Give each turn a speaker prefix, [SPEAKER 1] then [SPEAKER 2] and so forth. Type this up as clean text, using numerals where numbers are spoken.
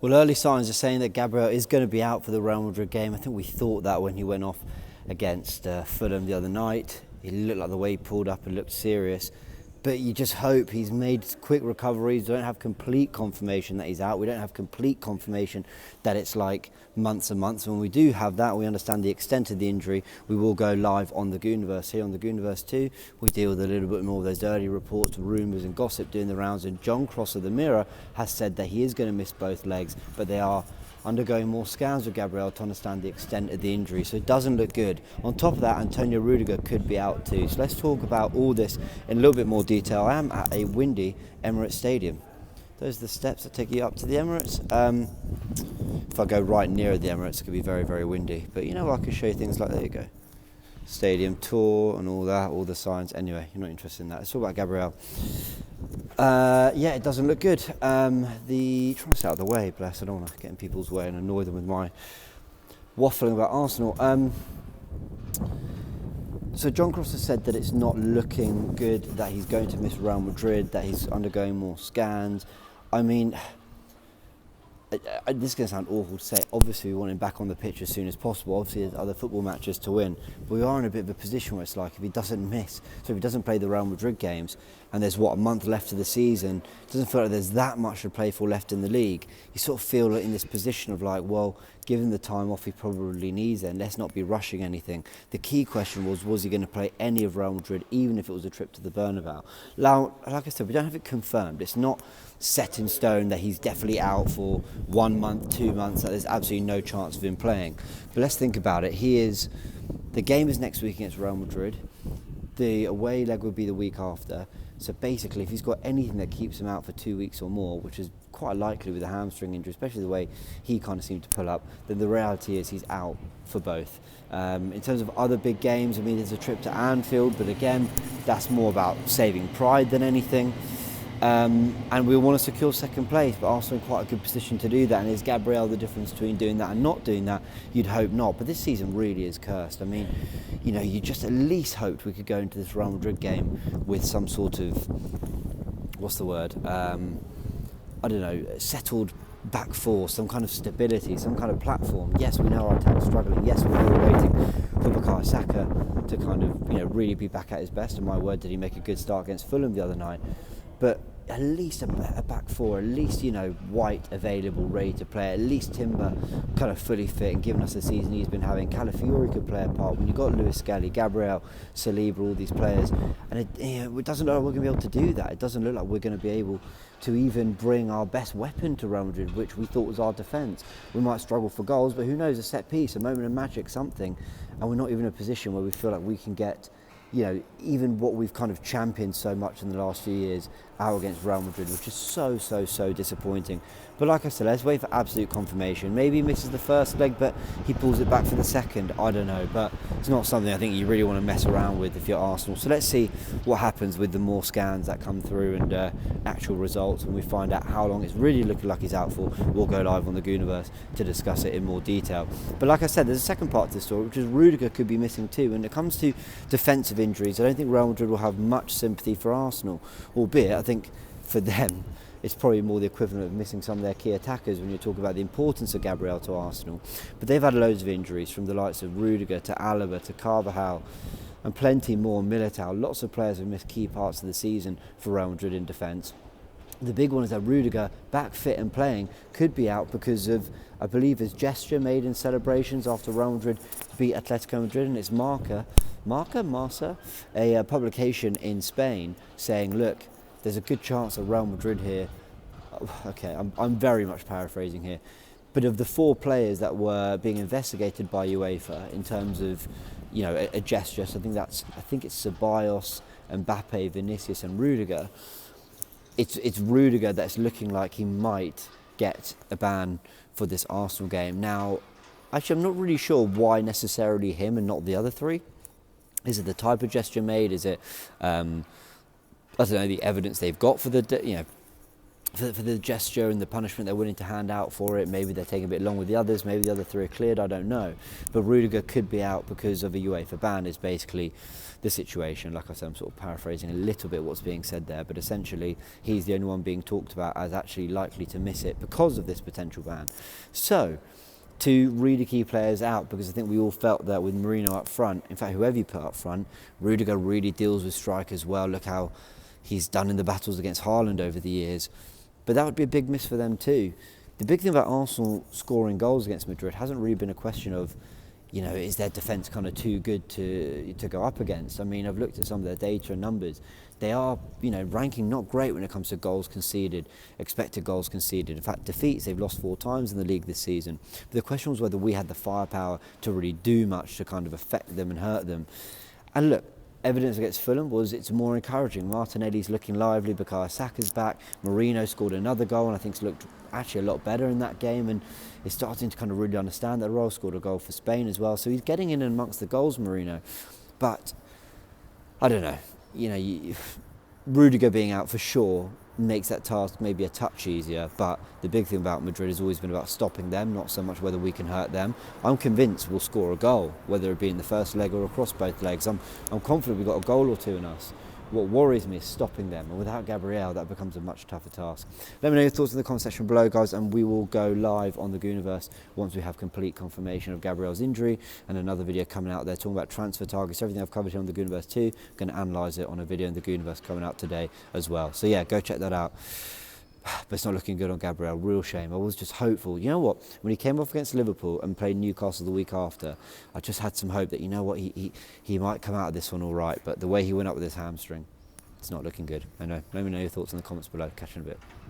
[SPEAKER 1] Well, early signs are saying that Gabriel is going to be out for the Real Madrid game. I think we thought that when he went off against Fulham the other night. He looked like the way he pulled up and looked serious. But you just hope he's made quick recoveries. We don't have complete confirmation that he's out. We don't have complete confirmation that it's like months and months. When we do have that, we understand the extent of the injury. We will go live on the Goonerverse. Here on the Goonerverse too, we deal with a little bit more of those early reports, rumours and gossip doing the rounds. And John Cross of the Mirror has said that he is going to miss both legs, but they are undergoing more scans with Gabriel to understand the extent of the injury, so it doesn't look good. On top of that, Antonio Rudiger could be out too. So let's talk about all this in a little bit more detail. I am at a windy Emirates stadium. Those are the steps that take you up to the Emirates. If I go right near the Emirates, it could be very, very windy. But you know, I can show you things like, there you go, stadium tour and all that, all the signs. Anyway, you're not interested in that. Let's talk about Gabriel. Yeah, it doesn't look good. Trying to stay out of the way, bless. I don't want to get in people's way and annoy them with my waffling about Arsenal. So John Cross has said that it's not looking good, that he's going to miss Real Madrid, that he's undergoing more scans. I mean, this is going to sound awful to say. Obviously, we want him back on the pitch as soon as possible. Obviously, there's other football matches to win. But we are in a bit of a position where it's like, if he doesn't miss, so if he doesn't play the Real Madrid games, and there's, a month left of the season, it doesn't feel like there's that much to play for left in the league. You sort of feel in this position of like, well, given the time off he probably needs, then let's not be rushing anything. The key question was he going to play any of Real Madrid, even if it was a trip to the Bernabeu? Now, like I said, we don't have it confirmed. It's not set in stone that he's definitely out for 1 month, 2 months, that there's absolutely no chance of him playing. But let's think about it. The game is next week against Real Madrid. The away leg would be the week after. So basically, if he's got anything that keeps him out for 2 weeks or more, which is quite likely with a hamstring injury, especially the way he kind of seemed to pull up, then the reality is he's out for both. In terms of other big games, I mean, there's a trip to Anfield, but again, that's more about saving pride than anything. And we want to secure second place, but Arsenal in quite a good position to do that. And is Gabriel the difference between doing that and not doing that? You'd hope not, but this season really is cursed. I mean, you know, you just at least hoped we could go into this Real Madrid game with some sort of, what's the word, I don't know, settled back four, some kind of stability, some kind of platform. Yes, we know our attack's struggling. Yes, we're all waiting for Bukayo Saka to kind of, you know, really be back at his best. And my word, did he make a good start against Fulham the other night. But at least a back four, at least, you know, White available, ready to play, at least Timber kind of fully fit and giving us the season he's been having. Calafiori could play a part. When you've got Lewis Skelly, Gabriel, Saliba, all these players, and it doesn't look like we're going to be able to do that. It doesn't look like we're going to be able to even bring our best weapon to Real Madrid, which we thought was our defence. We might struggle for goals, but who knows, a set piece, a moment of magic, something, and we're not even in a position where we feel like we can get, you know, even what we've kind of championed so much in the last few years out against Real Madrid, which is so disappointing. But like I said, let's wait for absolute confirmation. Maybe he misses the first leg, but he pulls it back for the second. I don't know, but it's not something I think you really want to mess around with if you're Arsenal. So let's see what happens with the more scans that come through and actual results. When we find out how long it's really looking like he's out for, we'll go live on the Goonerverse to discuss it in more detail. But like I said, there's a second part to the story, which is Rudiger could be missing too. When it comes to defensive injuries, I don't think Real Madrid will have much sympathy for Arsenal, albeit I think for them it's probably more the equivalent of missing some of their key attackers when you talk about the importance of Gabriel to Arsenal. But they've had loads of injuries, from the likes of Rudiger to Alaba to Carvajal and plenty more, Militao. Lots of players have missed key parts of the season for Real Madrid in defence. The big one is that Rudiger, back fit and playing, could be out because of, I believe, his gesture made in celebrations after Real Madrid beat Atletico Madrid, and it's Marca, a publication in Spain saying, look, there's a good chance that Real Madrid here, okay, I'm very much paraphrasing here, but of the 4 players that were being investigated by UEFA in terms of, you know, a gesture, so I think it's Ceballos, Mbappe, Vinicius and Rudiger, it's Rudiger that's looking like he might get a ban for this Arsenal game. Now, actually, I'm not really sure why necessarily him and not the other 3. Is it the type of gesture made? Is it, I don't know, the evidence they've got for the, you know, for the gesture and the punishment they're willing to hand out for it. Maybe they're taking a bit long with the others, maybe the other 3 are cleared, I don't know. But Rudiger could be out because of a UEFA ban is basically the situation. Like I said, I'm sort of paraphrasing a little bit what's being said there, but essentially he's the only one being talked about as actually likely to miss it because of this potential ban. So, to read the key players out, because I think we all felt that with Mourinho up front, in fact whoever you put up front, Rudiger really deals with strikers well. Look how he's done in the battles against Haaland over the years. But that would be a big miss for them too. The big thing about Arsenal scoring goals against Madrid hasn't really been a question of, is their defence kind of too good to go up against? I mean, I've looked at some of their data and numbers. They are, ranking not great when it comes to goals conceded, expected goals conceded. In fact, defeats, they've lost 4 times in the league this season. But the question was whether we had the firepower to really do much to kind of affect them and hurt them. And look, evidence against Fulham was it's more encouraging. Martinelli's looking lively, Bukayo Saka's back, Mourinho scored another goal and I think's looked actually a lot better in that game and is starting to kind of really understand that role, scored a goal for Spain as well. So he's getting in amongst the goals, Mourinho. But, I don't know, Rudiger being out for sure makes that task maybe a touch easier, but the big thing about Madrid has always been about stopping them, not so much whether we can hurt them. I'm convinced we'll score a goal, whether it be in the first leg or across both legs. I'm confident we've got a goal or 2 in us. What worries me is stopping them, and without Gabriel that becomes a much tougher task. Let me know your thoughts in the comment section below, guys, and we will go live on the Goonerverse once we have complete confirmation of Gabriel's injury, and another video coming out there talking about transfer targets, everything I've covered here on the Goonerverse too. Going to analyse it on a video in the Goonerverse coming out today as well. So yeah, go check that out. But it's not looking good on Gabriel, real shame. I was just hopeful. You know what, when he came off against Liverpool and played Newcastle the week after, I just had some hope that, he might come out of this one all right, but the way he went up with his hamstring, it's not looking good. I know. Let me know your thoughts in the comments below. Catch you in a bit.